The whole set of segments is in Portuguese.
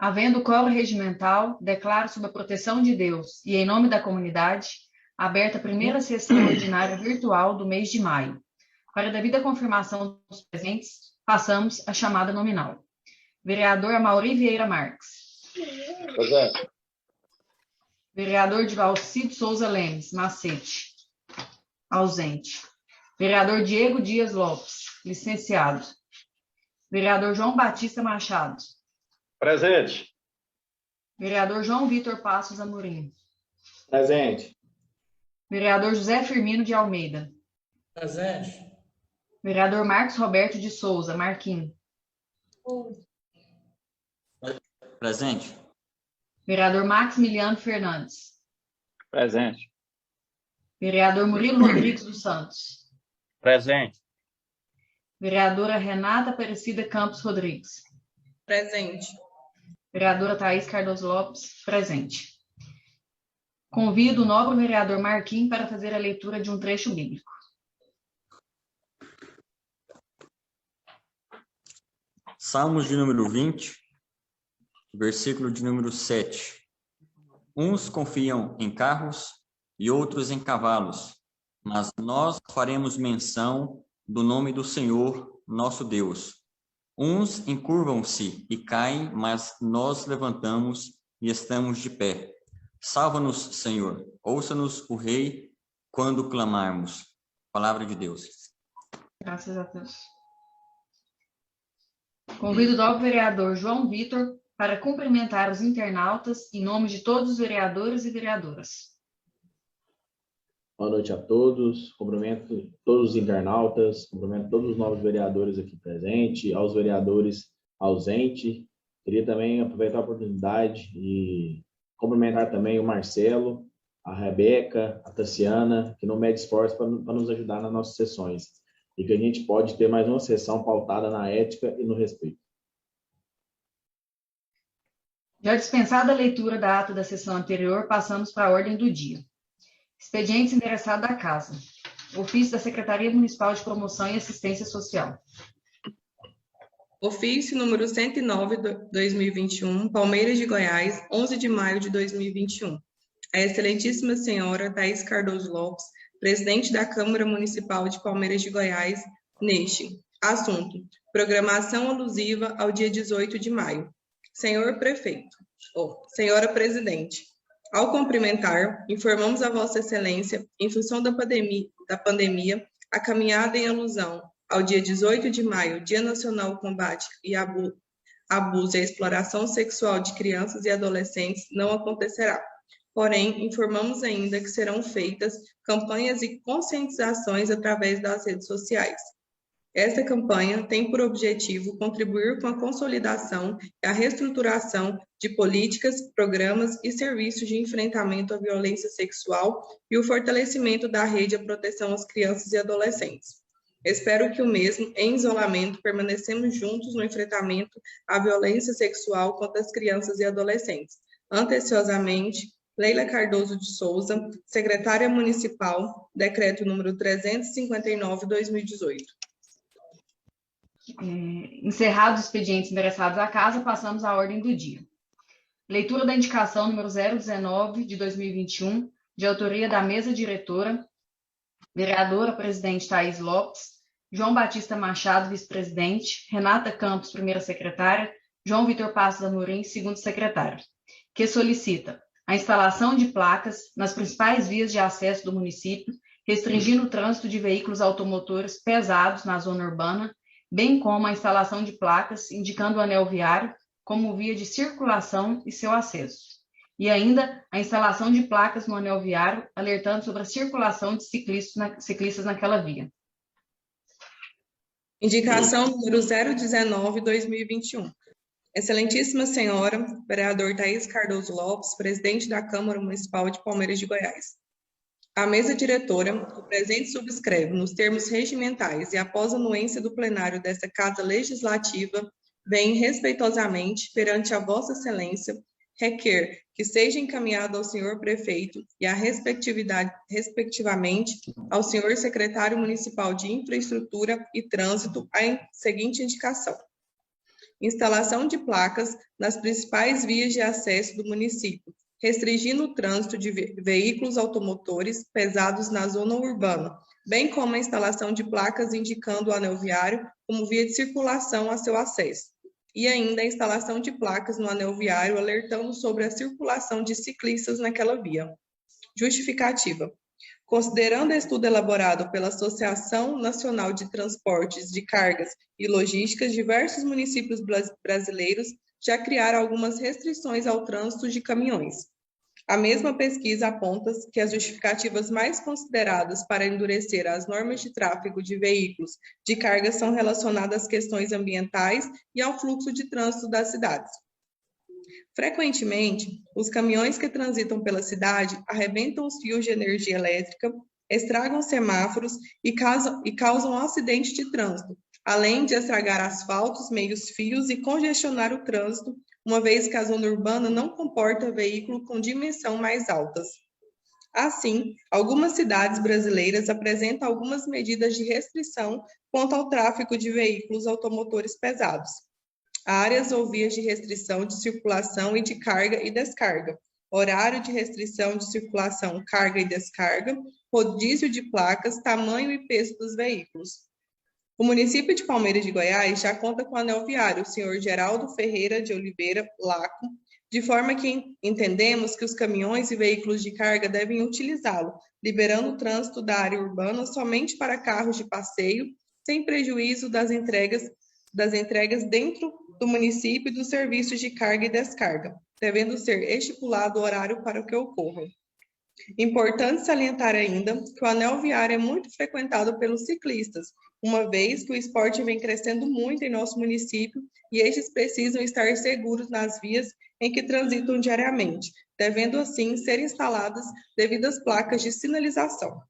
Havendo quórum regimental, declaro sob a proteção de Deus e em nome da comunidade, aberta a primeira sessão ordinária virtual do mês de maio. Para a devida confirmação dos presentes, passamos à chamada nominal. Vereador Amaury Vieira Marques. Presente. Vereador Divalcido Souza Lemes Macete. Ausente. Vereador Diego Dias Lopes, licenciado. Vereador João Batista Machado. Presente. Vereador João Vitor Passos Amorim. Presente. Vereador José Firmino de Almeida. Presente. Vereador Marcos Roberto de Souza Marquinhos. Presente. Vereador Maximiliano Fernandes. Presente. Vereador Murilo Rodrigues dos Santos. Presente. Vereadora Renata Aparecida Campos Rodrigues. Presente. Vereadora Thaís Cardoso Lopes, presente. Convido o nobre vereador Marquinhos para fazer a leitura de um trecho bíblico. Salmos de número 20, versículo de número 7. Uns confiam em carros e outros em cavalos, mas nós faremos menção do nome do Senhor, nosso Deus. Uns encurvam-se e caem, mas nós levantamos e estamos de pé. Salva-nos, Senhor. Ouça-nos o Rei quando clamarmos. Palavra de Deus. Graças a Deus. Convido o nobre vereador João Vitor para cumprimentar os internautas em nome de todos os vereadores e vereadoras. Boa noite a todos, cumprimento todos os internautas, cumprimento todos os novos vereadores aqui presentes, aos vereadores ausentes. Queria também aproveitar a oportunidade e cumprimentar também o Marcelo, a Rebeca, a Tassiana, que não mede esforço para nos ajudar nas nossas sessões. E que a gente pode ter mais uma sessão pautada na ética e no respeito. Já dispensada a leitura da ata da sessão anterior, passamos para a ordem do dia. Expedientes endereçados à casa. Ofício da Secretaria Municipal de Promoção e Assistência Social. Ofício número 109, 2021, Palmeiras de Goiás, 11 de maio de 2021. A excelentíssima senhora Thaís Cardoso Lopes, presidente da Câmara Municipal de Palmeiras de Goiás, neste assunto: programação alusiva ao dia 18 de maio. Senhor prefeito, senhora presidente, ao cumprimentar, informamos a Vossa Excelência, em função da pandemia, a caminhada em alusão ao dia 18 de maio, Dia Nacional ao Combate e Abuso e Exploração Sexual de Crianças e Adolescentes, não acontecerá. Porém, informamos ainda que serão feitas campanhas e conscientizações através das redes sociais. Esta campanha tem por objetivo contribuir com a consolidação e a reestruturação de políticas, programas e serviços de enfrentamento à violência sexual e o fortalecimento da rede de proteção às crianças e adolescentes. Espero que o mesmo, em isolamento, permanecemos juntos no enfrentamento à violência sexual contra as crianças e adolescentes. Atenciosamente, Leila Cardoso de Souza, secretária municipal, decreto número 359/2018. Encerrados os expedientes endereçados à casa, passamos à ordem do dia. Leitura da indicação número 019 de 2021, de autoria da mesa diretora, vereadora presidente Thaís Lopes, João Batista Machado, vice-presidente, Renata Campos, primeira secretária, João Vitor Passos Amorim, segundo secretário, que solicita a instalação de placas nas principais vias de acesso do município, restringindo o trânsito de veículos automotores pesados na zona urbana, bem como a instalação de placas indicando o anel viário como via de circulação e seu acesso. E ainda a instalação de placas no anel viário, alertando sobre a circulação de ciclistas naquela via. Indicação número 019/2021. Excelentíssima senhora, vereador Thaís Cardoso Lopes, presidente da Câmara Municipal de Palmeiras de Goiás. A mesa diretora, o presente subscreve, nos termos regimentais e após a anuência do plenário desta Casa Legislativa, vem respeitosamente, perante a Vossa Excelência, requer que seja encaminhado ao senhor prefeito e respectivamente, ao senhor secretário municipal de Infraestrutura e Trânsito, a seguinte indicação. instalação de placas nas principais vias de acesso do município, restringindo o trânsito de veículos automotores pesados na zona urbana, bem como a instalação de placas indicando o anel viário como via de circulação a seu acesso. E ainda a instalação de placas no anel viário alertando sobre a circulação de ciclistas naquela via. Justificativa. Considerando o estudo elaborado pela Associação Nacional de Transportes de Cargas e Logísticas, diversos municípios brasileiros já criaram algumas restrições ao trânsito de caminhões. A mesma pesquisa aponta que as justificativas mais consideradas para endurecer as normas de tráfego de veículos de carga são relacionadas às questões ambientais e ao fluxo de trânsito das cidades. Frequentemente, os caminhões que transitam pela cidade arrebentam os fios de energia elétrica, estragam semáforos e causam acidentes de trânsito, além de estragar asfaltos, meios-fios e congestionar o trânsito, uma vez que a zona urbana não comporta veículo com dimensão mais altas. Assim, algumas cidades brasileiras apresentam algumas medidas de restrição quanto ao tráfego de veículos automotores pesados. Áreas ou vias de restrição de circulação e de carga e descarga, horário de restrição de circulação, carga e descarga, rodízio de placas, tamanho e peso dos veículos. O município de Palmeiras de Goiás já conta com o anel viário, o senhor Geraldo Ferreira de Oliveira Laco, de forma que entendemos que os caminhões e veículos de carga devem utilizá-lo, liberando o trânsito da área urbana somente para carros de passeio, sem prejuízo das entregas dentro do município e dos serviços de carga e descarga, devendo ser estipulado o horário para que ocorram. Importante salientar ainda que o anel viário é muito frequentado pelos ciclistas, uma vez que o esporte vem crescendo muito em nosso município e estes precisam estar seguros nas vias em que transitam diariamente, devendo assim ser instaladas devidas placas de sinalização.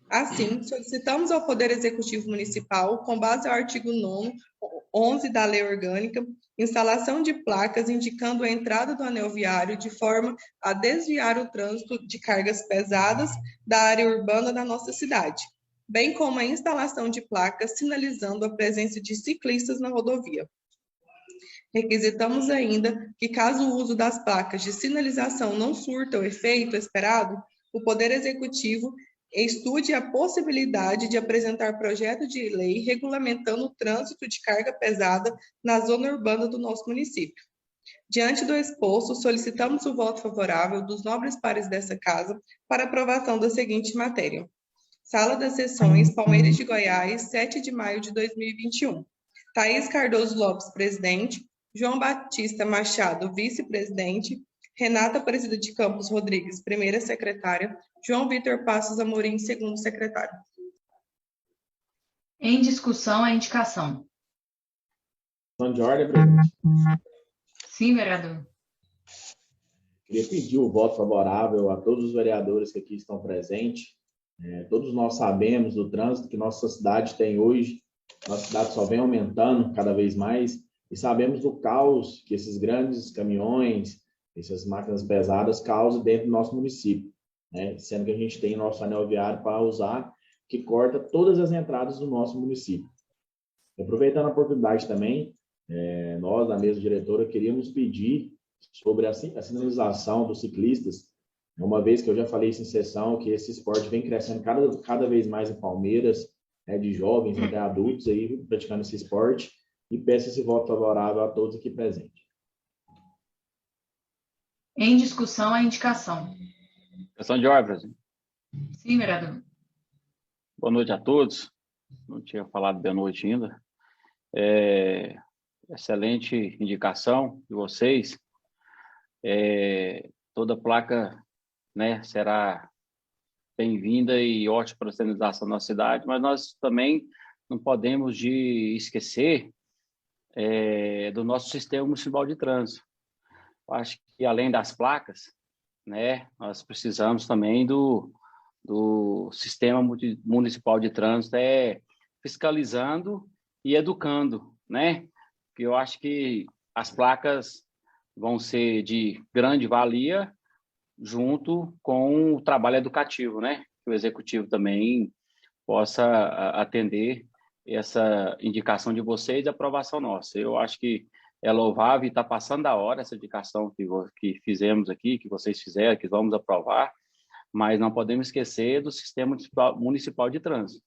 Assim, solicitamos ao Poder Executivo Municipal, com base ao artigo 9º, 11 da Lei Orgânica, instalação de placas indicando a entrada do anel viário de forma a desviar o trânsito de cargas pesadas da área urbana da nossa cidade, bem como a instalação de placas sinalizando a presença de ciclistas na rodovia. Requisitamos ainda que, caso o uso das placas de sinalização não surta o efeito esperado, o Poder Executivo estude a possibilidade de apresentar projeto de lei regulamentando o trânsito de carga pesada na zona urbana do nosso município. Diante do exposto, solicitamos o voto favorável dos nobres pares dessa casa para aprovação da seguinte matéria. Sala das Sessões, Palmeiras de Goiás, 7 de maio de 2021. Thaís Cardoso Lopes, presidente. João Batista Machado, vice-presidente. Renata Aparecida de Campos Rodrigues, primeira secretária. João Vitor Passos Amorim, segundo secretário. Em discussão, a indicação. Questão de ordem, presidente. Sim, vereador. Queria pedir o voto favorável a todos os vereadores que aqui estão presentes. Todos nós sabemos do trânsito que nossa cidade tem hoje. Nossa cidade só vem aumentando cada vez mais. E sabemos do caos que esses grandes caminhões, essas máquinas pesadas causam dentro do nosso município, né? Sendo que a gente tem nosso anel viário para usar, que corta todas as entradas do nosso município. Aproveitando a oportunidade também, nós, da mesa diretora, queríamos pedir sobre a sinalização dos ciclistas, uma vez que eu já falei isso em sessão, que esse esporte vem crescendo cada vez mais em Palmeiras, de jovens até adultos aí praticando esse esporte, e peço esse voto favorável a todos aqui presentes. Em discussão, a indicação. Questão de ordem, presidente. Sim, vereador. Boa noite a todos. Não tinha falado boa noite ainda. Excelente indicação de vocês. Toda placa, né, será bem-vinda e ótima para a sinalização da nossa cidade, mas nós também não podemos esquecer do nosso sistema municipal de trânsito. Eu acho que, além das placas, né, nós precisamos também do sistema municipal de trânsito fiscalizando e educando, né? Porque eu acho que as placas vão ser de grande valia junto com o trabalho educativo, né? Que o executivo também possa atender essa indicação de vocês e a aprovação nossa. Eu acho que é louvável e está passando da hora essa indicação que fizemos aqui, que vocês fizeram, que vamos aprovar, mas não podemos esquecer do sistema municipal de trânsito,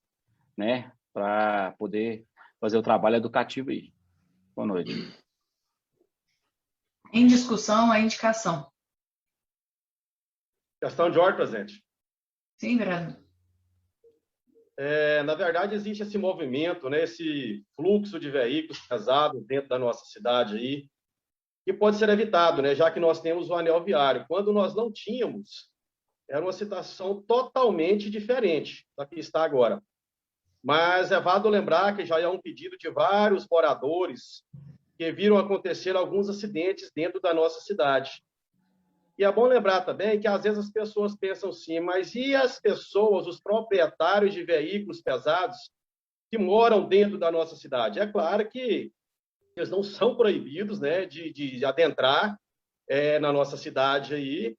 né? Para poder fazer o trabalho educativo aí. Boa noite. Em discussão, a indicação. Questão de ordem, presidente. Sim, vereador. Na verdade, existe esse movimento, né, esse fluxo de veículos pesados dentro da nossa cidade aí, que pode ser evitado, né, já que nós temos o anel viário. Quando nós não tínhamos, era uma situação totalmente diferente da que está agora. Mas é válido lembrar que já é um pedido de vários moradores que viram acontecer alguns acidentes dentro da nossa cidade. E é bom lembrar também que, às vezes, as pessoas pensam assim, mas e as pessoas, os proprietários de veículos pesados que moram dentro da nossa cidade? É claro que eles não são proibidos, né, de adentrar na nossa cidade aí.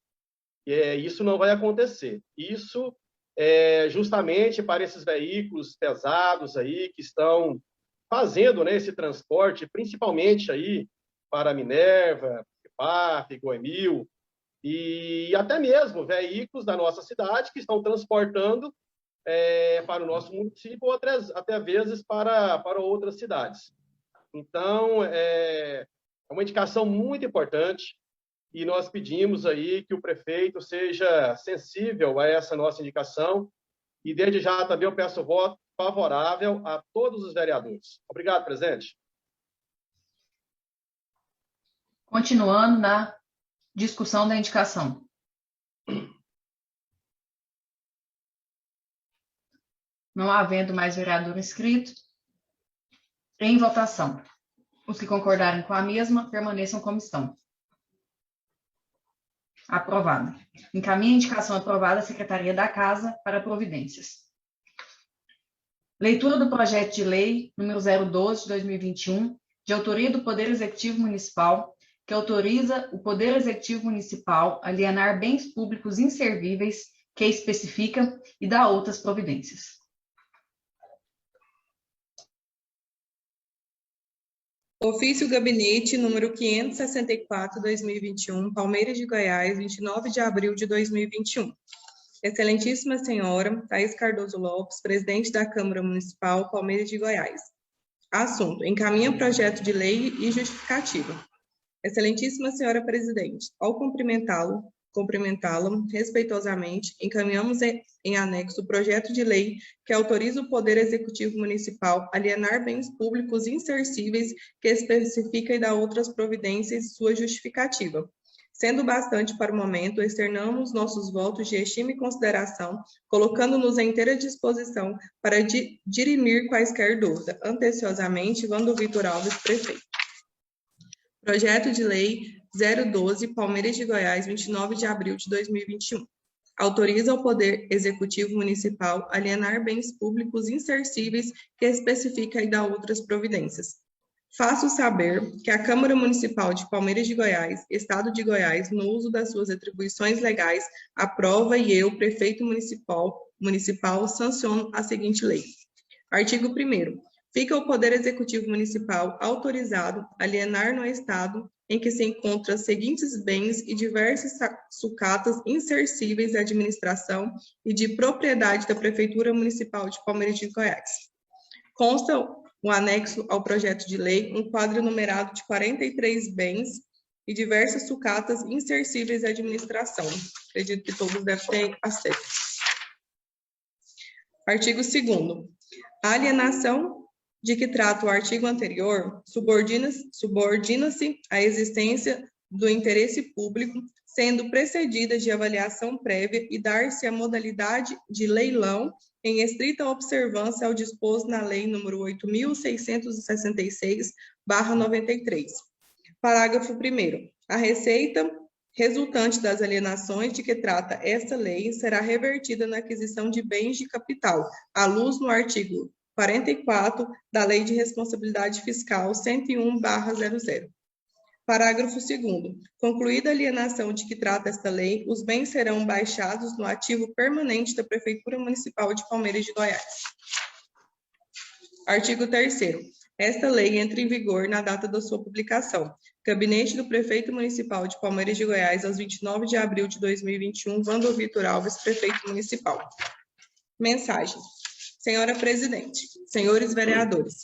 Isso não vai acontecer. Isso é justamente para esses veículos pesados aí que estão fazendo, né, esse transporte, principalmente aí para Minerva, PAF, Goemil, e até mesmo veículos da nossa cidade que estão transportando para o nosso município, outras até vezes para outras cidades. Então, é uma indicação muito importante e nós pedimos aí que o prefeito seja sensível a essa nossa indicação e, desde já, também eu peço voto favorável a todos os vereadores. Obrigado, presidente. Continuando na discussão da indicação. Não havendo mais vereador inscrito, em votação. Os que concordarem com a mesma, permaneçam como estão. Aprovado. Encaminhe a indicação aprovada à Secretaria da Casa para providências. Leitura do projeto de lei número 012 de 2021, de autoria do Poder Executivo Municipal, que autoriza o Poder Executivo Municipal a alienar bens públicos inservíveis, que especifica e dá outras providências. Ofício Gabinete número 564/2021, Palmeiras de Goiás, 29 de abril de 2021. Excelentíssima Senhora Thaís Cardoso Lopes, presidente da Câmara Municipal Palmeiras de Goiás. Assunto: encaminha projeto de lei e justificativa. Excelentíssima Senhora Presidente, ao cumprimentá-la respeitosamente, encaminhamos em anexo o projeto de lei que autoriza o Poder Executivo Municipal a alienar bens públicos insercíveis, que especifica e dá outras providências e sua justificativa. Sendo bastante para o momento, externamos nossos votos de estima e consideração, colocando-nos em inteira disposição para dirimir quaisquer dúvidas. Atenciosamente, Wando Vitor Alves, prefeito. Projeto de Lei 012, Palmeiras de Goiás, 29 de abril de 2021. Autoriza o Poder Executivo Municipal a alienar bens públicos insercíveis, que especifica e dá outras providências. Faço saber que a Câmara Municipal de Palmeiras de Goiás, Estado de Goiás, no uso das suas atribuições legais, aprova e eu, prefeito municipal, sanciono a seguinte lei. Artigo 1º. Fica o Poder Executivo Municipal autorizado a alienar no Estado em que se encontram os seguintes bens e diversas sucatas insercíveis à administração e de propriedade da Prefeitura Municipal de Palmeiras de Goiás. Consta o anexo ao projeto de lei um quadro numerado de 43 bens e diversas sucatas insercíveis à administração. Acredito que todos devem ter acesso. Artigo 2º. A alienação de que trata o artigo anterior subordina-se à existência do interesse público, sendo precedida de avaliação prévia e dar-se a modalidade de leilão em estrita observância ao disposto na Lei nº 8.666/93. Parágrafo 1º. A receita resultante das alienações de que trata esta lei será revertida na aquisição de bens de capital, à luz no artigo 44 da Lei de Responsabilidade Fiscal 101/00. Parágrafo 2º. Concluída a alienação de que trata esta lei, os bens serão baixados no ativo permanente da Prefeitura Municipal de Palmeiras de Goiás. Artigo 3º. Esta lei entra em vigor na data da sua publicação. Gabinete do Prefeito Municipal de Palmeiras de Goiás, aos 29 de abril de 2021, Wando Vitor Alves, Prefeito Municipal. Mensagem. Senhora Presidente, senhores vereadores,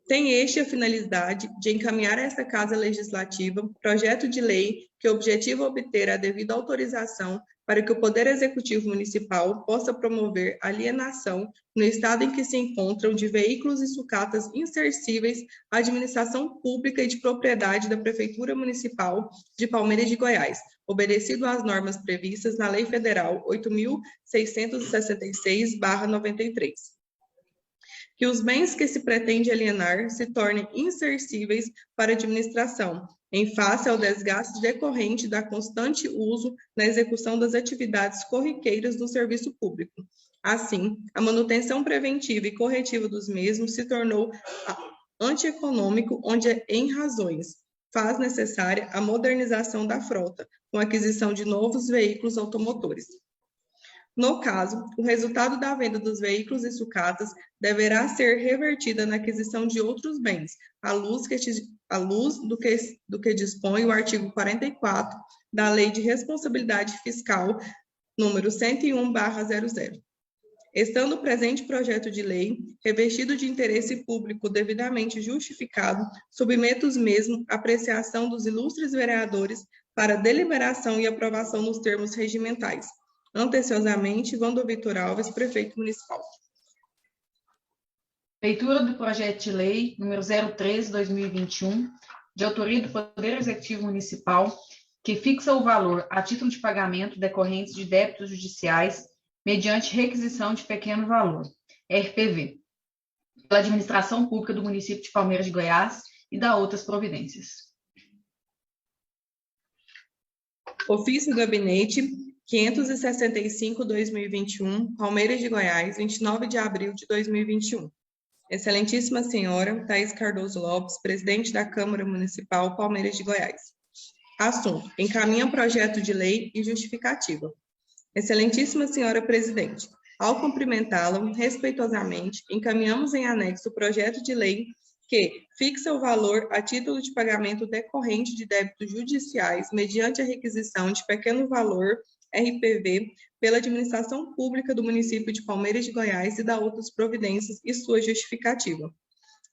tem este a finalidade de encaminhar a esta Casa Legislativa projeto de lei que objetiva obter a devida autorização para que o Poder Executivo Municipal possa promover alienação no estado em que se encontram de veículos e sucatas insercíveis à administração pública e de propriedade da Prefeitura Municipal de Palmeiras de Goiás, obedecido às normas previstas na Lei Federal 8.666/93. Que os bens que se pretende alienar se tornem insercíveis para a administração, em face ao desgaste decorrente da constante uso na execução das atividades corriqueiras do serviço público. Assim, a manutenção preventiva e corretiva dos mesmos se tornou antieconômico, onde, em razões, faz necessária a modernização da frota, com a aquisição de novos veículos automotores. No caso, o resultado da venda dos veículos e sucatas deverá ser revertida na aquisição de outros bens, à luz do que dispõe o artigo 44 da Lei de Responsabilidade Fiscal, número 101/00. Estando o presente projeto de lei revestido de interesse público devidamente justificado, submeto os mesmos à apreciação dos ilustres vereadores para deliberação e aprovação nos termos regimentais. Anteciosamente, Wando Vitor Alves, Prefeito Municipal. Leitura do projeto de lei número 03/2021, de autoria do Poder Executivo Municipal, que fixa o valor a título de pagamento decorrentes de débitos judiciais mediante requisição de pequeno valor, RPV, pela administração pública do município de Palmeiras de Goiás e da outras providências. Ofício Gabinete 565/2021, Palmeiras de Goiás, 29 de abril de 2021. Excelentíssima Senhora Thaís Cardoso Lopes, Presidente da Câmara Municipal Palmeiras de Goiás. Assunto: encaminha projeto de lei e justificativa. Excelentíssima Senhora Presidente, ao cumprimentá-la respeitosamente, encaminhamos em anexo o projeto de lei que fixa o valor a título de pagamento decorrente de débitos judiciais mediante a requisição de pequeno valor RPV pela administração pública do município de Palmeiras de Goiás e da outras providências e sua justificativa.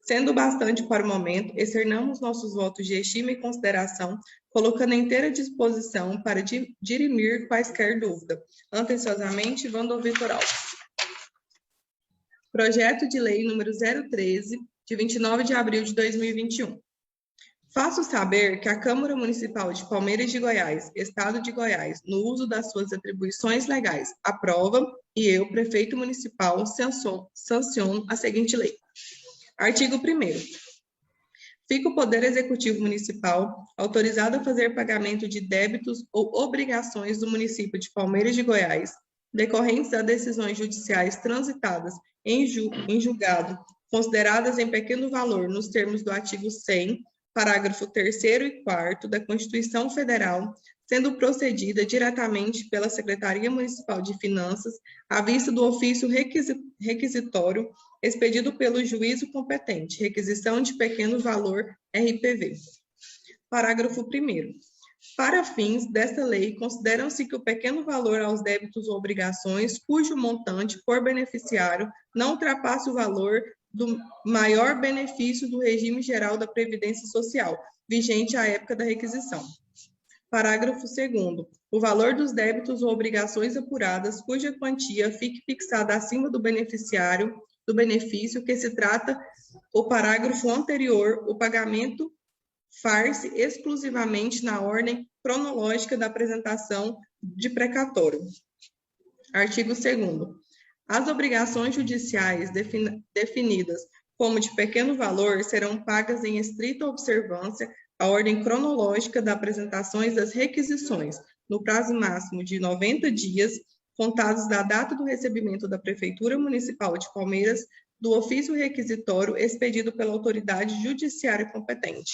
Sendo bastante para o momento, externamos nossos votos de estima e consideração, colocando em inteira disposição para dirimir quaisquer dúvida. Anteciosamente, Wando Vitor Alves. Projeto de lei número 013, de 29 de abril de 2021. Faço saber que a Câmara Municipal de Palmeiras de Goiás, Estado de Goiás, no uso das suas atribuições legais, aprova e eu, Prefeito Municipal, sanciono a seguinte lei. Artigo 1º. Fica o Poder Executivo Municipal autorizado a fazer pagamento de débitos ou obrigações do município de Palmeiras de Goiás, decorrentes a decisões judiciais transitadas em julgado, consideradas em pequeno valor nos termos do artigo 100, parágrafo 3º e 4º da Constituição Federal, sendo procedida diretamente pela Secretaria Municipal de Finanças, à vista do ofício requisitório expedido pelo juízo competente, requisição de pequeno valor RPV. Parágrafo 1º. Para fins desta lei, consideram-se que o pequeno valor aos débitos ou obrigações, cujo montante por beneficiário não ultrapasse o valor do maior benefício do regime geral da Previdência Social, vigente à época da requisição. Parágrafo 2º. O valor dos débitos ou obrigações apuradas, cuja quantia fique fixada acima do benefício que se trata o parágrafo anterior, o pagamento far-se exclusivamente na ordem cronológica da apresentação de precatório. Artigo 2º. As obrigações judiciais definidas como de pequeno valor serão pagas em estrita observância à ordem cronológica da apresentações das requisições, no prazo máximo de 90 dias, contados da data do recebimento da Prefeitura Municipal de Palmeiras do ofício requisitório expedido pela autoridade judiciária competente.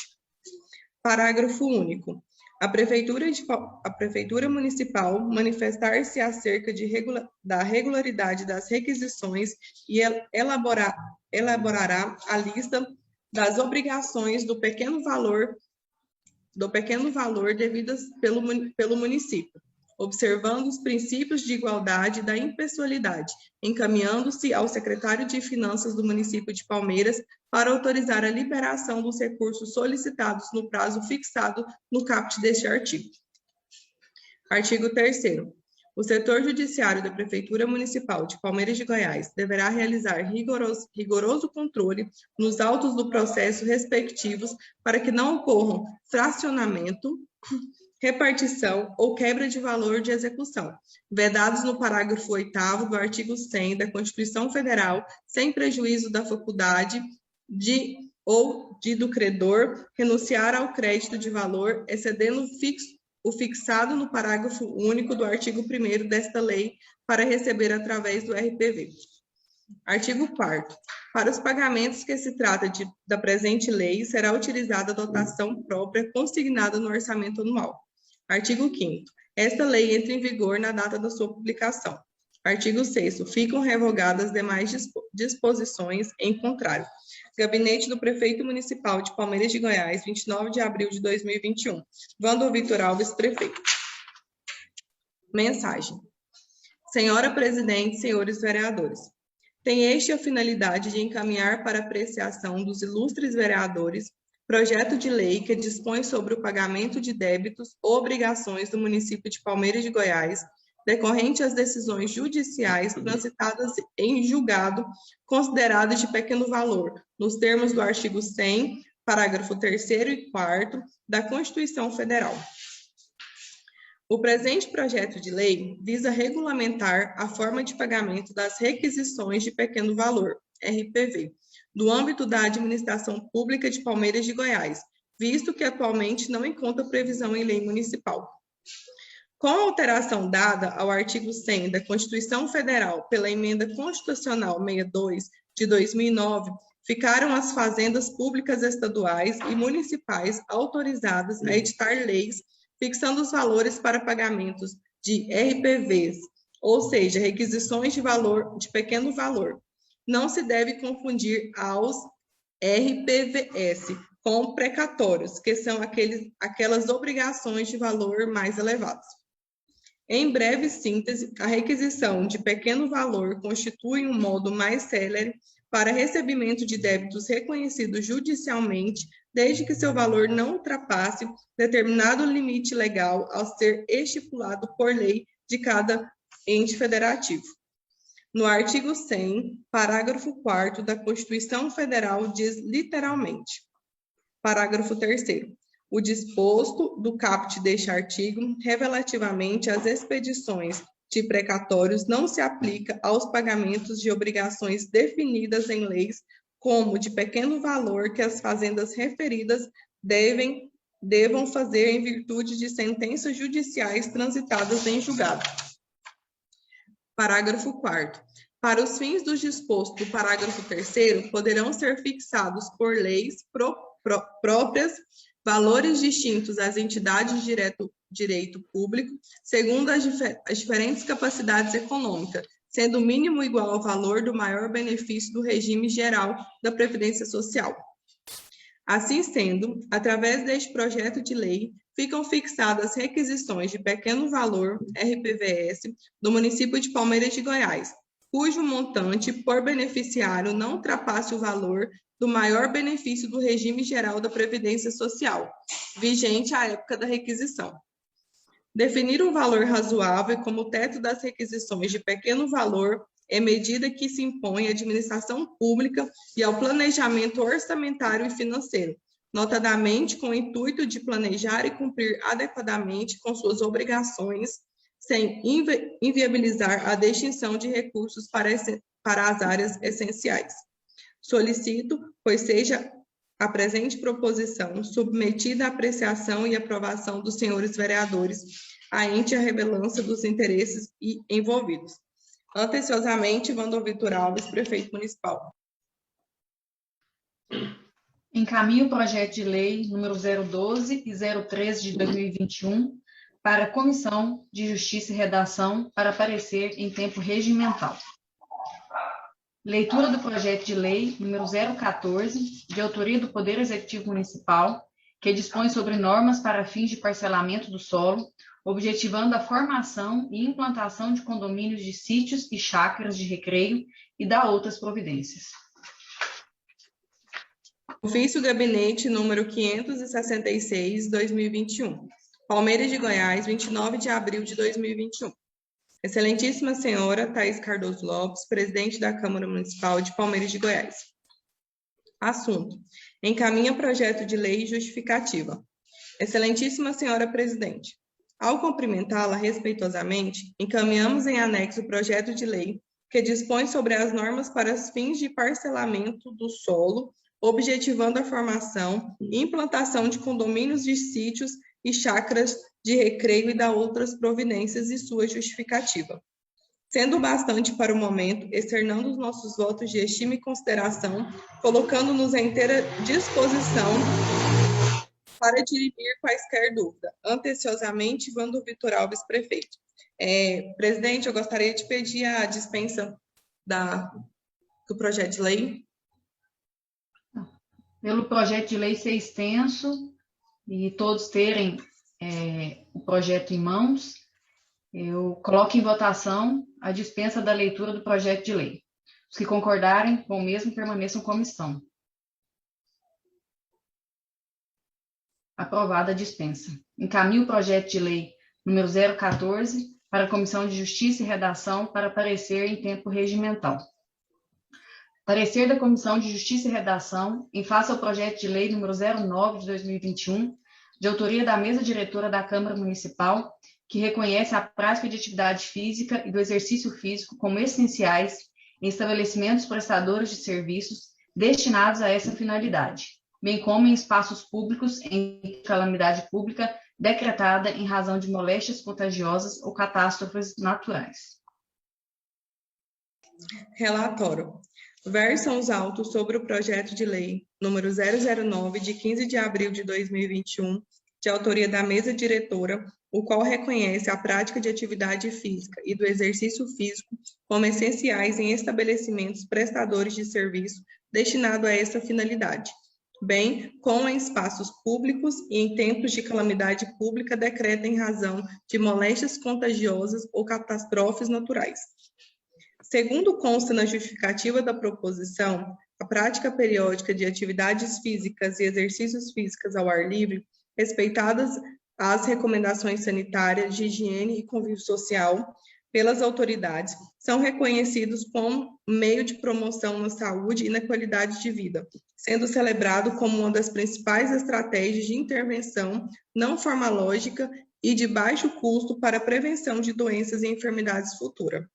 Parágrafo único. A Prefeitura Municipal manifestar-se acerca da regularidade das requisições e elaborará a lista das obrigações do pequeno valor devidas pelo município, observando os princípios de igualdade e da impessoalidade, encaminhando-se ao secretário de Finanças do município de Palmeiras para autorizar a liberação dos recursos solicitados no prazo fixado no caput deste artigo. Artigo 3º. O setor judiciário da Prefeitura Municipal de Palmeiras de Goiás deverá realizar rigoroso controle nos autos do processo respectivos para que não ocorram fracionamento, repartição ou quebra de valor de execução, vedados no parágrafo 8º do artigo 100 da Constituição Federal, sem prejuízo da faculdade do credor renunciar ao crédito de valor, excedendo o fixado no parágrafo único do artigo 1º desta lei para receber através do RPV. Artigo 4º. Para os pagamentos que se trata da presente lei, será utilizada a dotação própria consignada no orçamento anual. Artigo 5º. Esta lei entra em vigor na data da sua publicação. Artigo 6º. Ficam revogadas demais disposições em contrário. Gabinete do Prefeito Municipal de Palmeiras de Goiás, 29 de abril de 2021. Wandel Vitor Alves, Prefeito. Mensagem. Senhora Presidente, senhores vereadores, tem este a finalidade de encaminhar para apreciação dos ilustres vereadores projeto de lei que dispõe sobre o pagamento de débitos ou obrigações do município de Palmeiras de Goiás, decorrente às decisões judiciais transitadas em julgado considerado de pequeno valor, nos termos do artigo 100, parágrafo 3º e 4º da Constituição Federal. O presente projeto de lei visa regulamentar a forma de pagamento das requisições de pequeno valor, RPV, do âmbito da administração pública de Palmeiras de Goiás, visto que atualmente não encontra previsão em lei municipal. Com a alteração dada ao artigo 100 da Constituição Federal pela Emenda Constitucional 62 de 2009, ficaram as fazendas públicas estaduais e municipais autorizadas a editar leis fixando os valores para pagamentos de RPVs, ou seja, requisições de pequeno valor. Não se deve confundir aos RPVS com precatórios, que são aquelas obrigações de valor mais elevados. Em breve síntese, a requisição de pequeno valor constitui um modo mais célere para recebimento de débitos reconhecidos judicialmente, desde que seu valor não ultrapasse determinado limite legal ao ser estipulado por lei de cada ente federativo. No artigo 100, parágrafo 4º da Constituição Federal diz literalmente, parágrafo 3º, o disposto do caput deste artigo, relativamente às expedições de precatórios, não se aplica aos pagamentos de obrigações definidas em leis como de pequeno valor que as fazendas referidas devam fazer em virtude de sentenças judiciais transitadas em julgado. Parágrafo 4º. Para os fins dos dispostos do parágrafo 3º, poderão ser fixados por leis próprias valores distintos às entidades de direito público, segundo as diferentes capacidades econômicas, sendo o mínimo igual ao valor do maior benefício do regime geral da Previdência Social. Assim sendo, através deste projeto de lei, ficam fixadas requisições de pequeno valor, RPVS, do município de Palmeiras de Goiás, cujo montante por beneficiário não ultrapasse o valor do maior benefício do regime geral da Previdência Social, vigente à época da requisição. Definir um valor razoável como teto das requisições de pequeno valor é medida que se impõe à administração pública e ao planejamento orçamentário e financeiro, notadamente com o intuito de planejar e cumprir adequadamente com suas obrigações, sem inviabilizar a destinação de recursos para as áreas essenciais. Solicito, pois seja a presente proposição submetida à apreciação e aprovação dos senhores vereadores, ante a revelança dos interesses envolvidos. Atenciosamente, Wandel Vitor Alves, Prefeito Municipal. Encaminho o projeto de lei número 012 e 013 de 2021 para a Comissão de Justiça e Redação para parecer em tempo regimental. Leitura do projeto de lei número 014, de autoria do Poder Executivo Municipal, que dispõe sobre normas para fins de parcelamento do solo, objetivando a formação e implantação de condomínios de sítios e chácaras de recreio e da outras providências. Ofício Gabinete número 566, 2021. Palmeiras de Goiás, 29 de abril de 2021. Excelentíssima Senhora Thaís Cardoso Lopes, presidente da Câmara Municipal de Palmeiras de Goiás. Assunto: encaminha projeto de lei justificativa. Excelentíssima Senhora Presidente, ao cumprimentá-la respeitosamente, encaminhamos em anexo o projeto de lei que dispõe sobre as normas para os fins de parcelamento do solo, objetivando a formação e implantação de condomínios de sítios e chácaras de recreio e da outras providências e sua justificativa. Sendo bastante para o momento, externando os nossos votos de estima e consideração, colocando-nos à inteira disposição para dirimir quaisquer dúvida. Anteciosamente, Wando Vitor Alves, prefeito. Presidente, eu gostaria de pedir a dispensa do projeto de lei. Pelo projeto de lei ser extenso e todos terem o projeto em mãos, eu coloco em votação a dispensa da leitura do projeto de lei. Os que concordarem com o mesmo permaneçam em comissão. Aprovada a dispensa. Encaminho o projeto de lei número 014 para a Comissão de Justiça e Redação para parecer em tempo regimental. Parecer da Comissão de Justiça e Redação em face ao projeto de lei número 09 de 2021, de autoria da mesa diretora da Câmara Municipal, que reconhece a prática de atividade física e do exercício físico como essenciais em estabelecimentos prestadores de serviços destinados a essa finalidade, bem como em espaços públicos em calamidade pública decretada em razão de moléstias contagiosas ou catástrofes naturais. Relatório. Versam os autos sobre o projeto de lei número 009, de 15 de abril de 2021, de autoria da mesa diretora, o qual reconhece a prática de atividade física e do exercício físico como essenciais em estabelecimentos prestadores de serviço destinado a essa finalidade, bem como em espaços públicos e em tempos de calamidade pública decreta em razão de moléstias contagiosas ou catástrofes naturais. Segundo consta na justificativa da proposição, a prática periódica de atividades físicas e exercícios físicos ao ar livre, respeitadas as recomendações sanitárias de higiene e convívio social pelas autoridades, são reconhecidos como meio de promoção na saúde e na qualidade de vida, sendo celebrado como uma das principais estratégias de intervenção não farmacológica e de baixo custo para a prevenção de doenças e enfermidades futuras.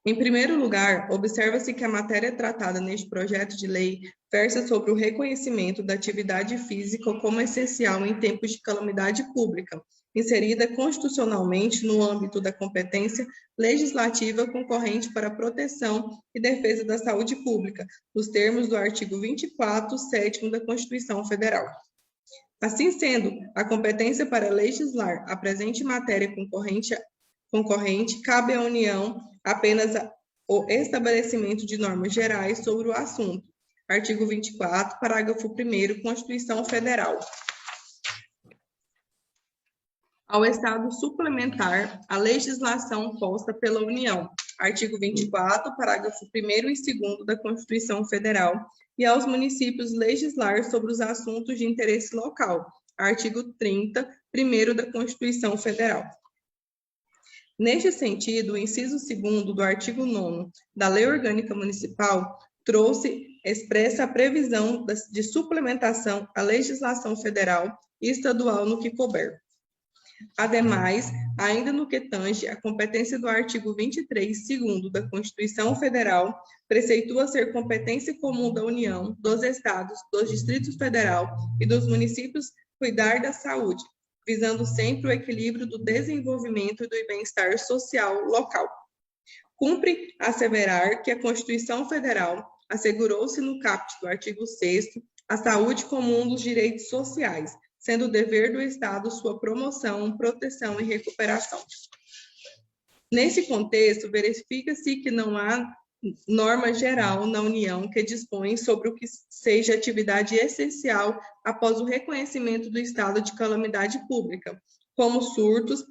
Em primeiro lugar, observa-se que a matéria tratada neste projeto de lei versa sobre o reconhecimento da atividade física como essencial em tempos de calamidade pública, inserida constitucionalmente no âmbito da competência legislativa concorrente para a proteção e defesa da saúde pública, nos termos do artigo 24, 7º da Constituição Federal. Assim sendo, a competência para legislar a presente matéria concorrente cabe à União apenas o estabelecimento de normas gerais sobre o assunto. Artigo 24, parágrafo 1º, Constituição Federal. Ao Estado suplementar a legislação posta pela União. Artigo 24, parágrafo 1º e 2º da Constituição Federal. E aos municípios legislar sobre os assuntos de interesse local. Artigo 30, 1º da Constituição Federal. Neste sentido, o inciso 2º do artigo 9º da Lei Orgânica Municipal expressa a previsão de suplementação à legislação federal e estadual no que couber. Ademais, ainda no que tange a competência do artigo 23, 2º da Constituição Federal, preceitua ser competência comum da União, dos Estados, dos Distritos Federal e dos municípios cuidar da saúde, visando sempre o equilíbrio do desenvolvimento e do bem-estar social local. Cumpre asseverar que a Constituição Federal assegurou-se no caput do artigo 6º a saúde como um dos direitos sociais, sendo dever do Estado sua promoção, proteção e recuperação. Nesse contexto, verifica-se que não há norma geral na União que dispõe sobre o que seja atividade essencial após o reconhecimento do estado de calamidade pública, como surtos,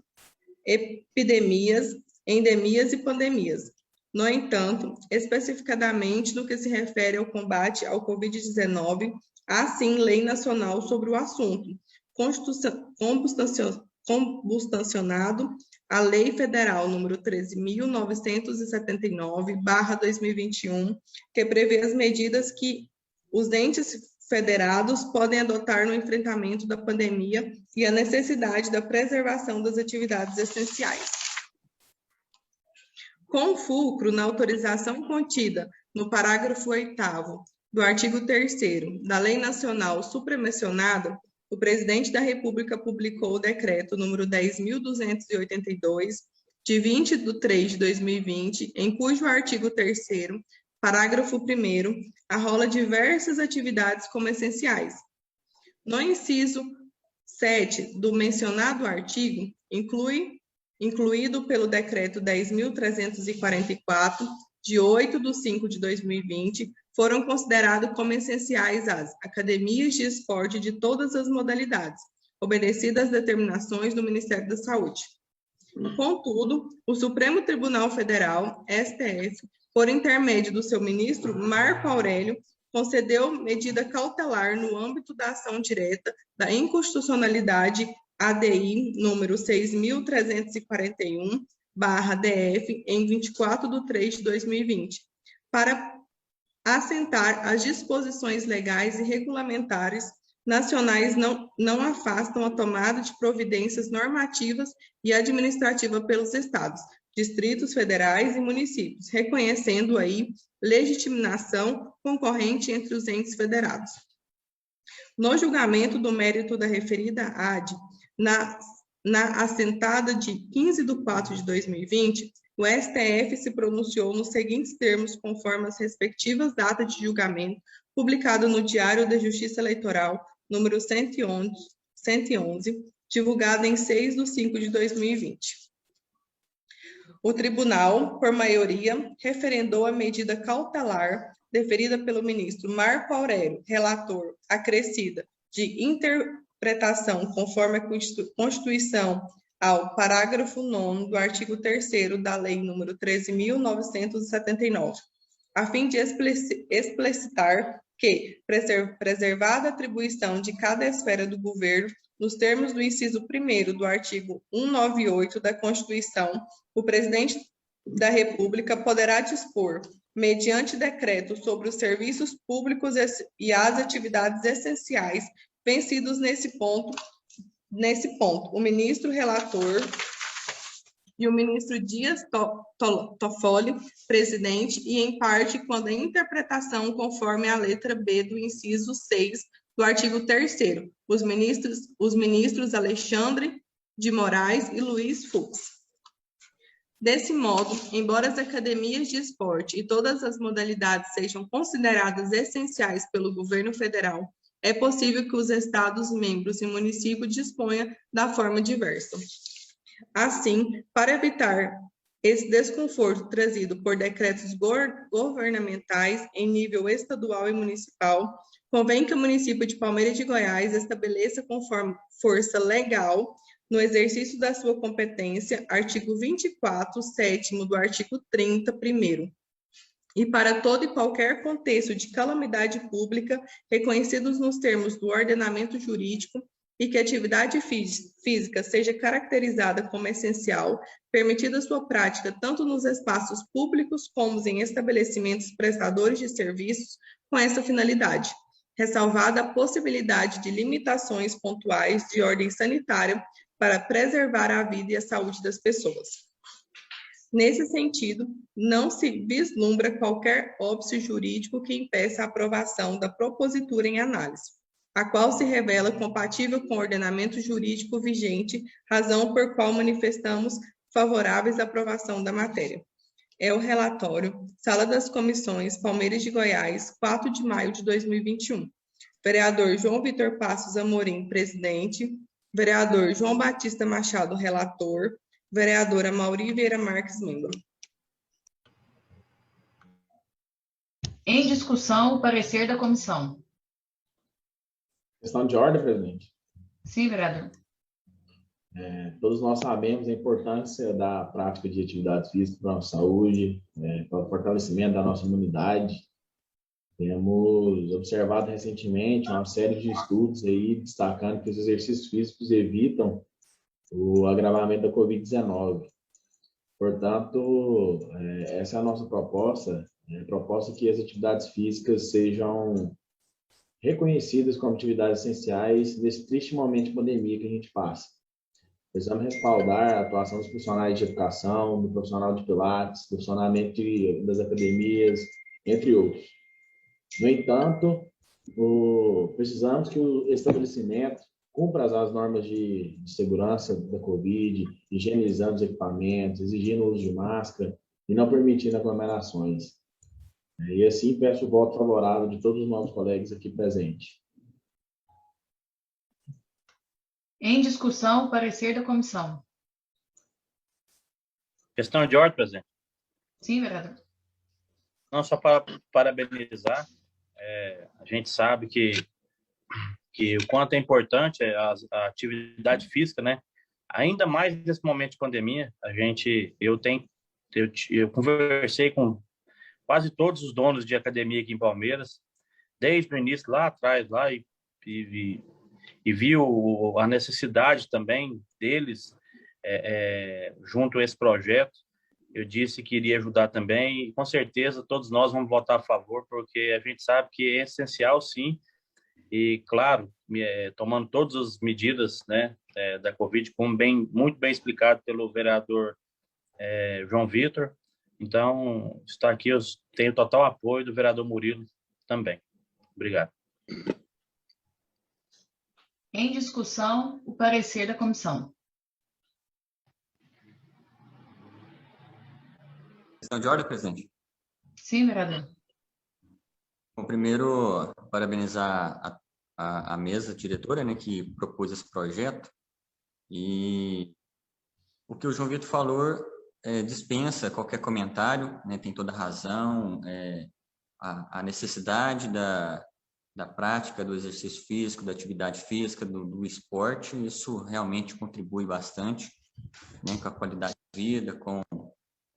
epidemias, endemias e pandemias. No entanto, especificadamente no que se refere ao combate ao Covid-19, há sim lei nacional sobre o assunto, conbustacionado a Lei Federal número 13.979/2021, que prevê as medidas que os entes federados podem adotar no enfrentamento da pandemia e a necessidade da preservação das atividades essenciais. Com fulcro na autorização contida no parágrafo 8º do artigo 3º da Lei Nacional supramencionada, o Presidente da República publicou o decreto número 10.282, de 20 de 3 de 2020, em cujo artigo 3º, parágrafo 1º, arrola diversas atividades como essenciais. No inciso 7 do mencionado artigo, incluído pelo decreto 10.344, de 8 de 5 de 2020, foram considerados como essenciais as academias de esporte de todas as modalidades, obedecidas às determinações do Ministério da Saúde. Contudo, o Supremo Tribunal Federal, STF, por intermédio do seu ministro Marco Aurélio, concedeu medida cautelar no âmbito da ação direta da inconstitucionalidade ADI número 6.341/DF em 24 de 3 de 2020, para assentar as disposições legais e regulamentares nacionais não afastam a tomada de providências normativas e administrativas pelos estados, distritos federais e municípios, reconhecendo aí legitimação concorrente entre os entes federados. No julgamento do mérito da referida AD, na assentada de 15 de 4 de 2020, o STF se pronunciou nos seguintes termos, conforme as respectivas datas de julgamento, publicado no Diário da Justiça Eleitoral, número 111, divulgado em 6 de 5 de 2020. O tribunal, por maioria, referendou a medida cautelar deferida pelo ministro Marco Aurélio, relator, acrescida de interpretação conforme a Constituição ao parágrafo 9º do artigo 3º da Lei nº 13.979, a fim de explicitar que, preservada a atribuição de cada esfera do governo, nos termos do inciso 1º do artigo 198 da Constituição, o Presidente da República poderá dispor, mediante decreto, sobre os serviços públicos e as atividades essenciais vencidos nesse ponto, o ministro relator e o ministro Dias Toffoli, presidente, e em parte quando a interpretação conforme a letra B do inciso 6 do artigo 3º, os ministros Alexandre de Moraes e Luiz Fux. Desse modo, embora as academias de esporte e todas as modalidades sejam consideradas essenciais pelo governo federal, é possível que os estados-membros e municípios disponham da forma diversa. Assim, para evitar esse desconforto trazido por decretos governamentais em nível estadual e municipal, convém que o município de Palmeiras de Goiás estabeleça conforme força legal, no exercício da sua competência, artigo 24, 7º do artigo 30, 1º, e para todo e qualquer contexto de calamidade pública reconhecidos nos termos do ordenamento jurídico e que a atividade física seja caracterizada como essencial, permitida sua prática tanto nos espaços públicos como em estabelecimentos prestadores de serviços com essa finalidade, ressalvada a possibilidade de limitações pontuais de ordem sanitária para preservar a vida e a saúde das pessoas. Nesse sentido, não se vislumbra qualquer óbice jurídico que impeça a aprovação da propositura em análise, a qual se revela compatível com o ordenamento jurídico vigente, razão por qual manifestamos favoráveis à aprovação da matéria. É o relatório, Sala das Comissões, Palmeiras de Goiás, 4 de maio de 2021. Vereador João Vitor Passos Amorim, presidente. Vereador João Batista Machado, relator. Vereadora Mauri Vieira Marques, membro. Em discussão, o parecer da comissão. Questão de ordem, presidente. Sim, vereador. Todos nós sabemos a importância da prática de atividades físicas para a nossa saúde, para o fortalecimento da nossa imunidade. Temos observado recentemente uma série de estudos aí destacando que os exercícios físicos evitam o agravamento da Covid-19. Portanto, essa é a nossa proposta, a proposta que as atividades físicas sejam reconhecidas como atividades essenciais nesse triste momento de pandemia que a gente passa. Precisamos respaldar a atuação dos profissionais de educação, do profissional de pilates, do funcionamento das academias, entre outros. No entanto, precisamos que o estabelecimento cumpra as normas de segurança da Covid, higienizando os equipamentos, exigindo o uso de máscara e não permitindo aglomerações. E assim peço o voto favorável de todos os nossos colegas aqui presentes. Em discussão, o parecer da comissão. Questão de ordem, presidente. Sim, vereador. Não, só para parabenizar. A gente sabe que o quanto é importante a atividade física, né? Ainda mais nesse momento de pandemia, eu conversei com quase todos os donos de academia aqui em Palmeiras, desde o início lá atrás, e viu a necessidade também deles junto a esse projeto. Eu disse que iria ajudar também e com certeza todos nós vamos votar a favor, porque a gente sabe que é essencial sim, e claro, tomando todas as medidas, né, da Covid, como muito bem explicado pelo vereador João Vitor. Então, está aqui, eu tenho total apoio do vereador Murilo também. Obrigado. Em discussão, o parecer da comissão. Questão de ordem, presidente. Sim, vereador. Bom, primeiro, parabenizar a mesa diretora, né, que propôs esse projeto. E o que o João Vitor falou dispensa qualquer comentário, né, tem toda a razão, a necessidade da prática do exercício físico, da atividade física, do esporte, isso realmente contribui bastante, né, com a qualidade de vida, com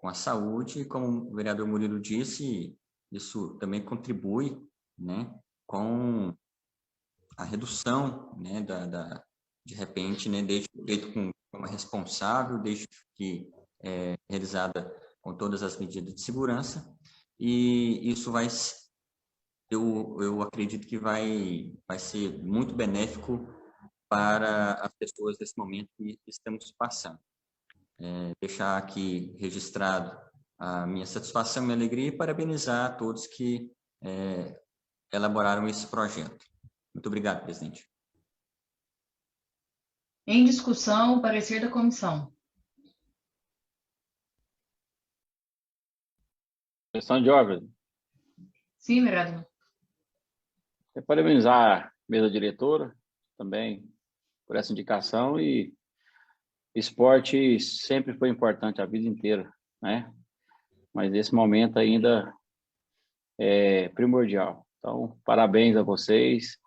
a saúde, e como o vereador Murilo disse, isso também contribui, né, com a redução, né, de repente, né, desde feito com uma responsável, desde que realizada com todas as medidas de segurança, e isso eu acredito que vai ser muito benéfico para as pessoas nesse momento que estamos passando. Deixar aqui registrado a minha satisfação e minha alegria e parabenizar a todos que elaboraram esse projeto. Muito obrigado, presidente. Em discussão, o parecer da comissão. Questão de ordem. Sim, vereador. Parabenizar a mesa diretora também por essa indicação, e esporte sempre foi importante a vida inteira, né? Mas nesse momento ainda é primordial. Então, parabéns a vocês,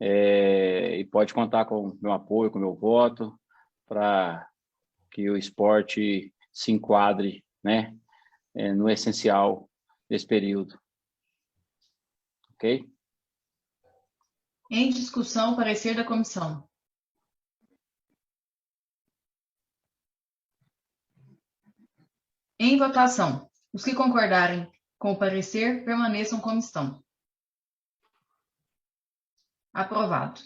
e pode contar com o meu apoio, com o meu voto, para que o esporte se enquadre, né, no essencial desse período. Ok? Em discussão, o parecer da comissão. Em votação, os que concordarem com o parecer permaneçam como estão. Aprovado.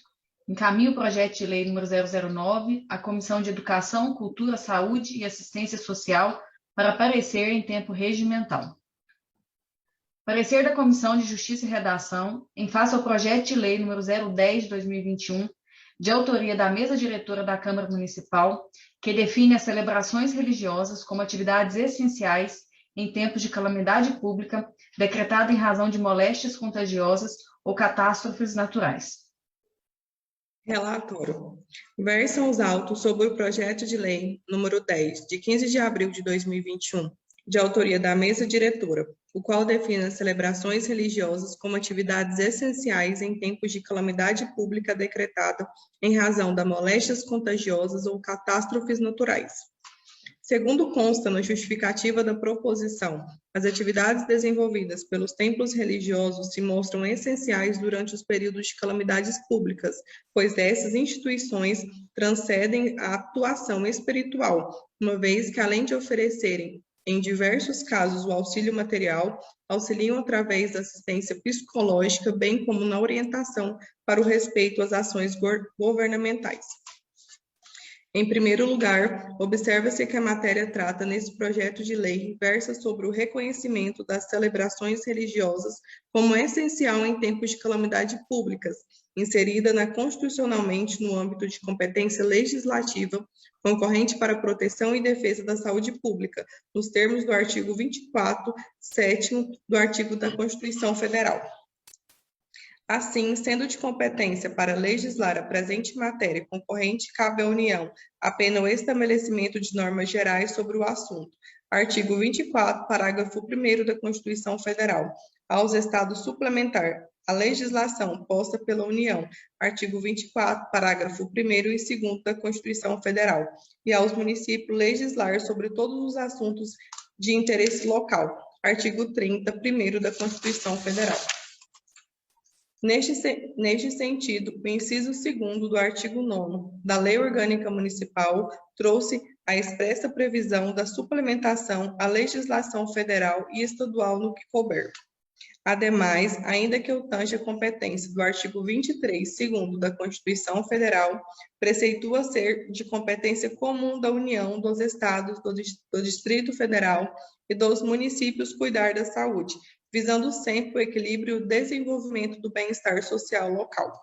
Encaminho o projeto de lei número 009 à Comissão de Educação, Cultura, Saúde e Assistência Social para parecer em tempo regimental. Parecer da Comissão de Justiça e Redação em face ao projeto de lei número 010 de 2021, de autoria da mesa diretora da Câmara Municipal, que define as celebrações religiosas como atividades essenciais em tempos de calamidade pública decretada em razão de moléstias contagiosas ou catástrofes naturais. Relatório. Versam os autos sobre o projeto de lei número 10, de 15 de abril de 2021, de autoria da mesa diretora, o qual define as celebrações religiosas como atividades essenciais em tempos de calamidade pública decretada em razão de moléstias contagiosas ou catástrofes naturais. Segundo consta na justificativa da proposição, as atividades desenvolvidas pelos templos religiosos se mostram essenciais durante os períodos de calamidades públicas, pois essas instituições transcendem a atuação espiritual, uma vez que, além de oferecerem, em diversos casos, o auxílio material, auxiliam através da assistência psicológica, bem como na orientação para o respeito às ações governamentais. Em primeiro lugar, observa-se que a matéria trata nesse projeto de lei versa sobre o reconhecimento das celebrações religiosas como essencial em tempos de calamidade públicas, inserida constitucionalmente no âmbito de competência legislativa concorrente para a proteção e defesa da saúde pública, nos termos do artigo 24, 7º do artigo da Constituição Federal. Assim, sendo de competência para legislar a presente matéria concorrente, cabe à União apenas o estabelecimento de normas gerais sobre o assunto. Artigo 24, parágrafo 1º da Constituição Federal. Aos Estados suplementar a legislação posta pela União. Artigo 24, parágrafo 1º e 2º da Constituição Federal. E aos municípios legislar sobre todos os assuntos de interesse local. Artigo 30, 1º da Constituição Federal. Neste sentido, o inciso 2º do artigo 9º da Lei Orgânica Municipal trouxe a expressa previsão da suplementação à legislação federal e estadual no que couber. Ademais, ainda que eu tanja a competência do artigo 23, 2º da Constituição Federal, preceitua ser de competência comum da União, dos Estados, do Distrito Federal e dos municípios cuidar da saúde, visando sempre o equilíbrio e o desenvolvimento do bem-estar social local.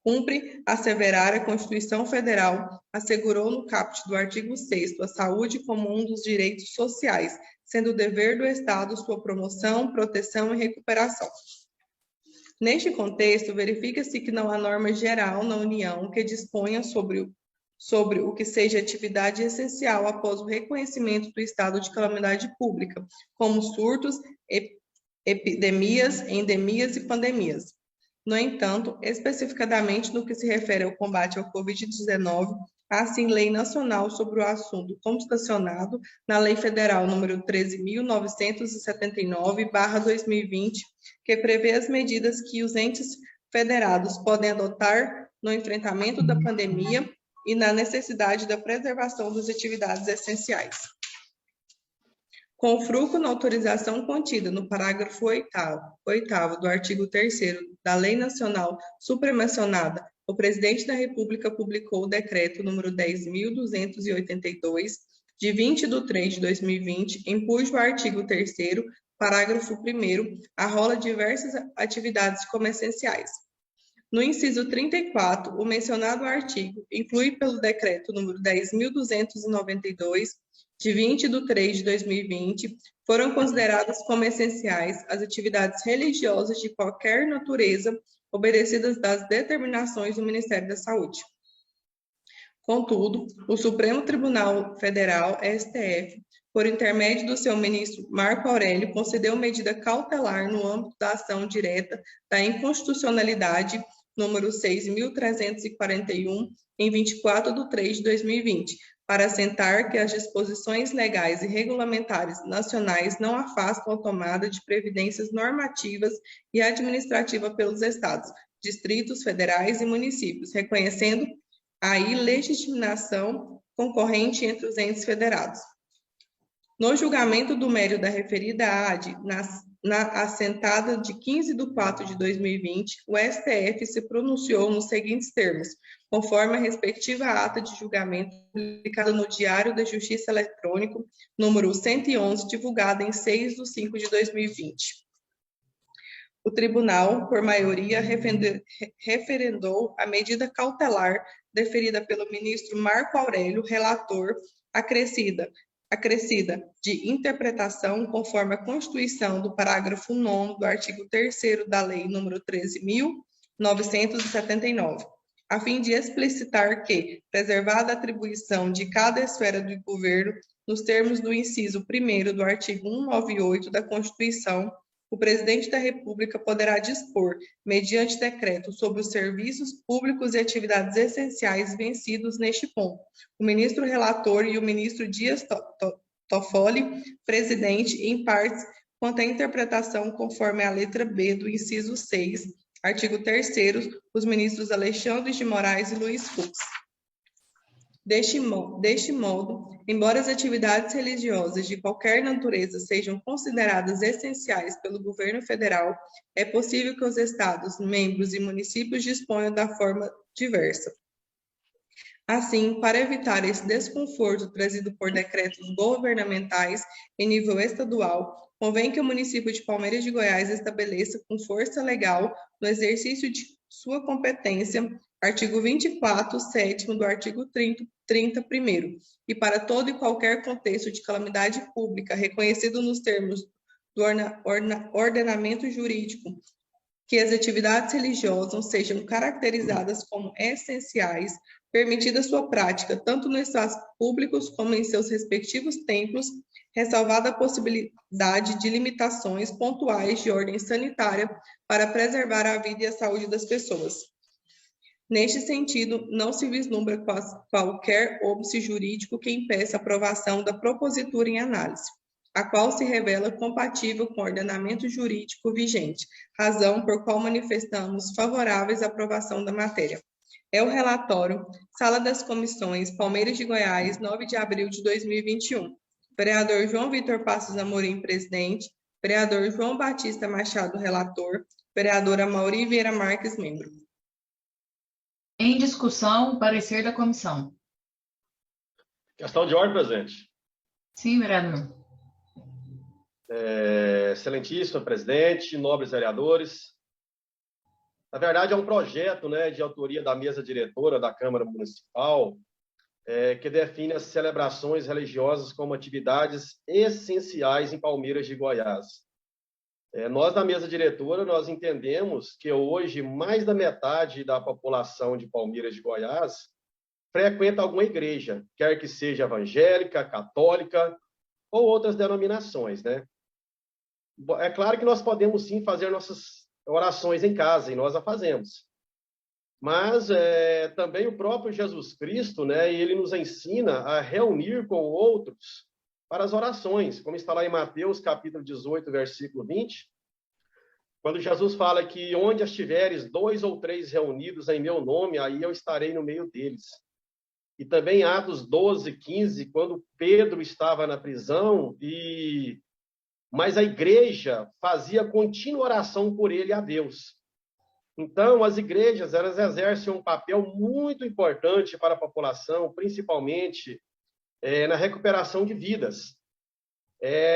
Cumpre asseverar a Constituição Federal assegurou no caput do artigo 6º a saúde como um dos direitos sociais, sendo o dever do Estado sua promoção, proteção e recuperação. Neste contexto, verifica-se que não há norma geral na União que disponha sobre o que seja atividade essencial após o reconhecimento do estado de calamidade pública, como surtos, epidemias, endemias e pandemias. No entanto, especificadamente no que se refere ao combate ao Covid-19, há sim lei nacional sobre o assunto constacionado na Lei Federal número 13.979/2020, que prevê as medidas que os entes federados podem adotar no enfrentamento da pandemia e na necessidade da preservação das atividades essenciais. Com fruto na autorização contida no parágrafo 8º do artigo 3º da Lei Nacional supramencionada, o Presidente da República publicou o decreto número 10.282, de 20 de 3 de 2020, em cujo artigo 3º, parágrafo 1º, arrola diversas atividades como essenciais. No inciso 34, o mencionado artigo inclui pelo decreto número 10.292, de 20 de 3 de 2020, foram consideradas como essenciais as atividades religiosas de qualquer natureza, obedecidas das determinações do Ministério da Saúde. Contudo, o Supremo Tribunal Federal, STF, por intermédio do seu ministro Marco Aurélio, concedeu medida cautelar no âmbito da ação direta da inconstitucionalidade número 6.341, em 24 de 3 de 2020, para assentar que as disposições legais e regulamentares nacionais não afastam a tomada de previdências normativas e administrativas pelos estados, distritos federais e municípios, reconhecendo a ilegitimação concorrente entre os entes federados. No julgamento do mérito da referida AD, na assentada de 15 de 4 de 2020, o STF se pronunciou nos seguintes termos, conforme a respectiva ata de julgamento publicada no Diário da Justiça Eletrônico, número 111, divulgada em 6 de 5 de 2020. O tribunal, por maioria, referendou a medida cautelar deferida pelo ministro Marco Aurélio, relator, acrescida acrescida de interpretação conforme a Constituição do parágrafo 9º do artigo 3º da Lei nº 13.979, a fim de explicitar que, preservada a atribuição de cada esfera do governo, nos termos do inciso 1º do artigo 198 da Constituição, o presidente da República poderá dispor, mediante decreto, sobre os serviços públicos e atividades essenciais vencidos neste ponto. O ministro relator e o ministro Dias Toffoli, presidente, em partes, quanto à interpretação conforme a letra B do inciso 6, artigo 3º, os ministros Alexandre de Moraes e Luiz Fux. Deste modo, embora as atividades religiosas de qualquer natureza sejam consideradas essenciais pelo governo federal, é possível que os estados, membros e municípios disponham da forma diversa. Assim, para evitar esse desconforto trazido por decretos governamentais em nível estadual, convém que o município de Palmeiras de Goiás estabeleça com força legal, no exercício de sua competência, artigo 24, 7º do artigo 30, primeiro, e para todo e qualquer contexto de calamidade pública reconhecido nos termos do ordenamento jurídico, que as atividades religiosas sejam caracterizadas como essenciais, permitida sua prática tanto nos espaços públicos como em seus respectivos templos, ressalvada a possibilidade de limitações pontuais de ordem sanitária para preservar a vida e a saúde das pessoas. Neste sentido, não se vislumbra qualquer óbice jurídico que impeça a aprovação da propositura em análise, a qual se revela compatível com o ordenamento jurídico vigente, razão por qual manifestamos favoráveis à aprovação da matéria. É o relatório, Sala das Comissões, Palmeiras de Goiás, 9 de abril de 2021. Vereador João Vitor Passos Amorim, presidente. Vereador João Batista Machado, relator. Vereadora Mauri Vieira Marques, membro. Em discussão, o parecer da comissão. Questão de ordem, presidente. Sim, vereador. Excelentíssimo presidente, nobres vereadores. Na verdade, é um projeto, né, de autoria da mesa diretora da Câmara Municipal, que define as celebrações religiosas como atividades essenciais em Palmeiras de Goiás. Nós, da mesa diretora, nós entendemos que hoje mais da metade da população de Palmeiras de Goiás frequenta alguma igreja, quer que seja evangélica, católica ou outras denominações, né? É claro que nós podemos, sim, fazer nossas orações em casa, e nós a fazemos. Mas também o próprio Jesus Cristo, né, ele nos ensina a reunir com outros para as orações, como está lá em Mateus, capítulo 18, versículo 20, quando Jesus fala que onde estiveres 2 ou 3 reunidos em meu nome, aí eu estarei no meio deles. E também Atos 12, 15, quando Pedro estava na prisão, mas a igreja fazia contínua oração por ele a Deus. Então, as igrejas, elas exercem um papel muito importante para a população, principalmente na recuperação de vidas.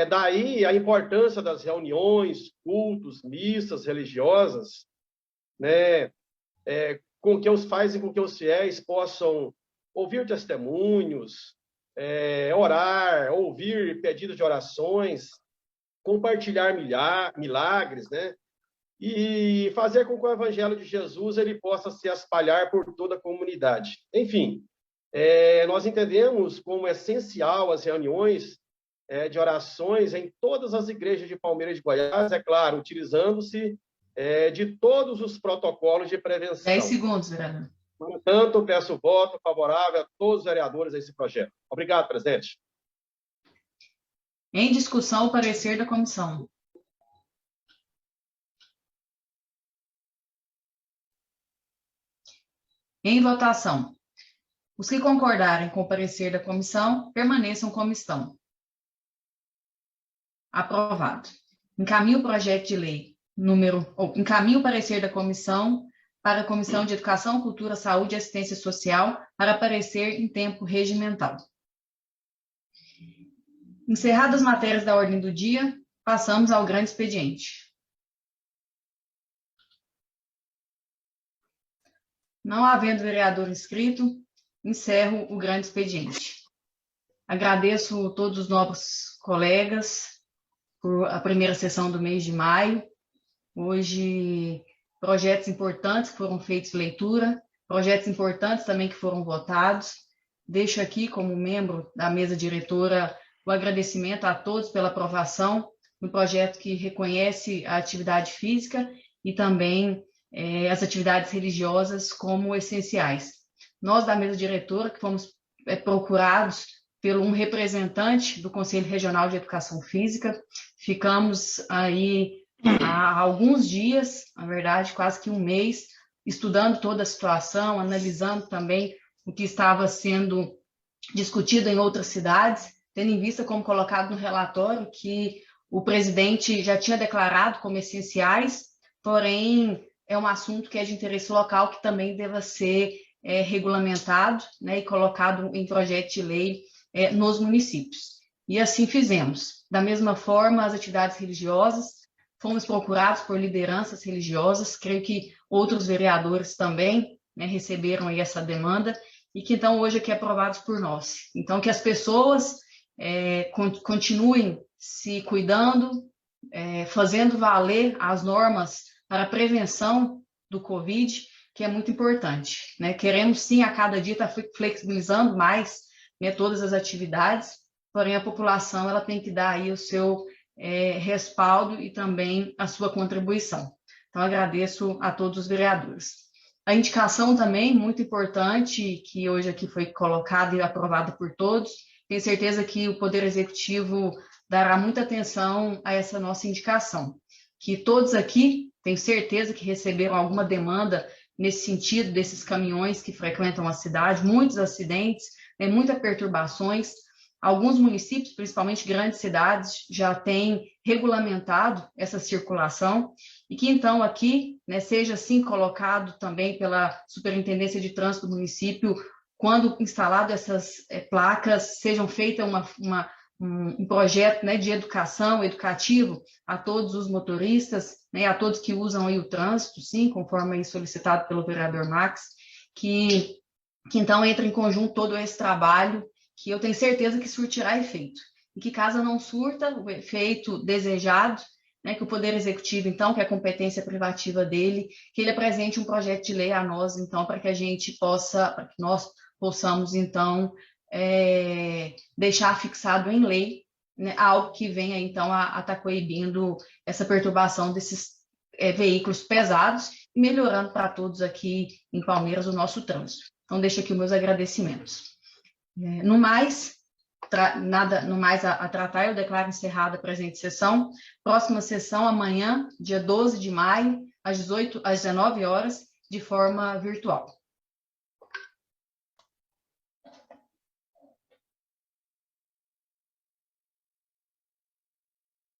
Daí a importância das reuniões, cultos, missas religiosas, né, fazem com que os fiéis possam ouvir testemunhos, orar, ouvir pedidos de orações, compartilhar milagres, né, e fazer com que o Evangelho de Jesus ele possa se espalhar por toda a comunidade. Enfim, nós entendemos como essencial as reuniões de orações em todas as igrejas de Palmeiras de Goiás, é claro, utilizando-se de todos os protocolos de prevenção. 10 segundos, vereador. Portanto, peço voto favorável a todos os vereadores a esse projeto. Obrigado, presidente. Em discussão, o parecer da comissão. Em votação. Os que concordarem com o parecer da comissão, permaneçam como estão. Aprovado. Encaminho o projeto de lei encaminho o parecer da comissão para a Comissão de Educação, Cultura, Saúde e Assistência Social para parecer em tempo regimental. Encerradas as matérias da ordem do dia, passamos ao grande expediente. Não havendo vereador inscrito, encerro o grande expediente. Agradeço todos os novos colegas por a primeira sessão do mês de maio. Hoje, projetos importantes que foram feitos leitura, projetos importantes também que foram votados. Deixo aqui, como membro da mesa diretora, o agradecimento a todos pela aprovação no projeto que reconhece a atividade física e também as atividades religiosas como essenciais. Nós, da mesa diretora, que fomos procurados pelo um representante do Conselho Regional de Educação Física, ficamos aí há alguns dias, na verdade, quase que um mês, estudando toda a situação, analisando também o que estava sendo discutido em outras cidades, tendo em vista, como colocado no relatório, que o presidente já tinha declarado como essenciais, porém é um assunto que é de interesse local que também deva ser regulamentado, né, e colocado em projeto de lei nos municípios. E assim fizemos. Da mesma forma, as atividades religiosas, fomos procurados por lideranças religiosas, creio que outros vereadores também, né, receberam aí essa demanda, e que então hoje aqui é aprovados por nós. Então, que as pessoas continuem se cuidando, fazendo valer as normas para a prevenção do Covid, que é muito importante, né? Queremos sim a cada dia estar flexibilizando mais, né, todas as atividades, porém a população ela tem que dar aí o seu respaldo e também a sua contribuição. Então agradeço a todos os vereadores. A indicação também muito importante que hoje aqui foi colocada e aprovada por todos. Tenho certeza que o Poder Executivo dará muita atenção a essa nossa indicação, que todos aqui tenho certeza que receberam alguma demanda nesse sentido, desses caminhões que frequentam a cidade, muitos acidentes, né, muitas perturbações. Alguns municípios, principalmente grandes cidades, já têm regulamentado essa circulação e que então aqui, né, seja assim colocado também pela Superintendência de Trânsito do município, quando instalado essas placas, sejam feitas um projeto, né, de educação, educativo a todos os motoristas, né, a todos que usam aí o trânsito, sim, conforme aí solicitado pelo vereador Max, que então entra em conjunto todo esse trabalho, que eu tenho certeza que surtirá efeito. E que caso não surta o efeito desejado, né, que o Poder Executivo, então, que é a competência privativa dele, que ele apresente um projeto de lei a nós, então, para que nós possamos, então, deixar fixado em lei, né, algo que venha, então, a estar coibindo essa perturbação desses veículos pesados e melhorando para todos aqui em Palmeiras o nosso trânsito. Então, deixo aqui os meus agradecimentos. No mais, nada no mais a tratar, eu declaro encerrada a presente sessão. Próxima sessão amanhã, dia 12 de maio, às 19 horas, de forma virtual.